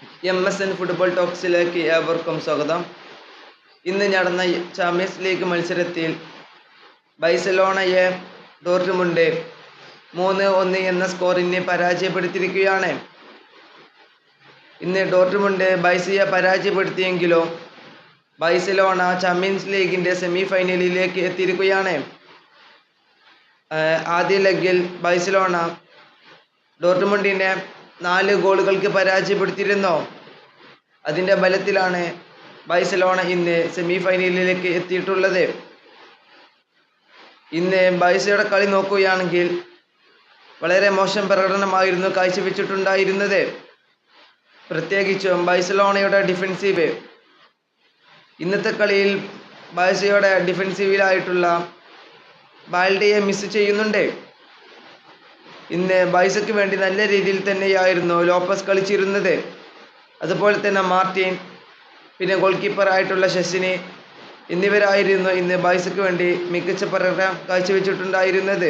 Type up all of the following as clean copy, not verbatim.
MSN football ടോക്സിലേക്ക് ഏവർക്കും സ്വാഗതം. ഇന്ന് നടന്ന ചാമ്പ്യൻസ് ലീഗ് മത്സരത്തിൽ ബൈസലോണയെ ഡോർട്ട്മുണ്ട് 3-1 എന്ന സ്കോറിന് പരാജയപ്പെടുത്തിയിരിക്കുകയാണ്. ഇന്ന് ഡോർട്ട്മുണ്ട് ബൈസയെ പരാജയപ്പെടുത്തിയെങ്കിലും ബൈസലോണ ചാമ്പ്യൻസ് ലീഗിൻ്റെ സെമി ഫൈനലിലേക്ക് എത്തിയിരിക്കുകയാണ്. ആദ്യ ലെഗിൽ ബൈസലോണ ഡോർട്ട്മുണ്ടിനെ 4 ഗോളുകൾക്ക് പരാജയപ്പെടുത്തിയിരുന്നു. അതിൻ്റെ ബലത്തിലാണ് ബൈസലോണ ഇന്ന് സെമി ഫൈനലിലേക്ക് എത്തിയിട്ടുള്ളത്. ഇന്ന് ബൈസയുടെ കളി നോക്കുകയാണെങ്കിൽ വളരെ മോശം പ്രകടനമായിരുന്നു കാഴ്ചവെച്ചിട്ടുണ്ടായിരുന്നത്. പ്രത്യേകിച്ചും ബൈസലോണയുടെ ഡിഫൻസീവ്. ഇന്നത്തെ കളിയിൽ ബൈസയുടെ ഡിഫൻസീവിലായിട്ടുള്ള ബാൽഡയെ മിസ് ചെയ്യുന്നുണ്ട്. ഇന്ന് ബൈസയ്ക്ക് വേണ്ടി നല്ല രീതിയിൽ തന്നെയായിരുന്നു ലോപ്പസ് കളിച്ചിരുന്നത്. അതുപോലെ തന്നെ മാർട്ടിൻ, പിന്നെ ഗോൾ കീപ്പറായിട്ടുള്ള ഷെസിനി എന്നിവരായിരുന്നു ഇന്ന് ബൈസയ്ക്ക് വേണ്ടി മികച്ച പ്രകടനം കാഴ്ചവെച്ചിട്ടുണ്ടായിരുന്നത്.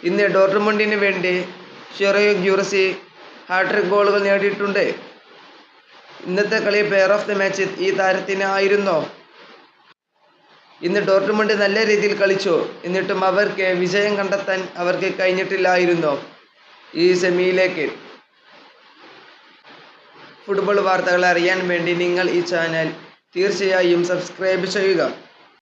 ഇന്ന് ഡോർട്ട്മുണ്ടിന് വേണ്ടി ഷെറിയോ ഗ്യൂറസി ഹാട്രിക് ഗോളുകൾ നേടിയിട്ടുണ്ട്. ഇന്നത്തെ കളി പ്ലെയർ ഓഫ് ദി മാച്ച് ഈ താരത്തിന് ആയിരുന്നു. ഇന്ന് ഡോർട്ട്മുണ്ട് നല്ല രീതിയിൽ കളിച്ചു. എന്നിട്ടും അവർക്ക് വിജയം കണ്ടെത്താൻ അവർക്ക് കഴിഞ്ഞിട്ടില്ലായിരുന്നു ഈ സെമിയിലേക്ക്. ഫുട്ബോൾ വാർത്തകൾ അറിയാൻ വേണ്ടി നിങ്ങൾ ഈ ചാനൽ തീർച്ചയായും സബ്സ്ക്രൈബ് ചെയ്യുക.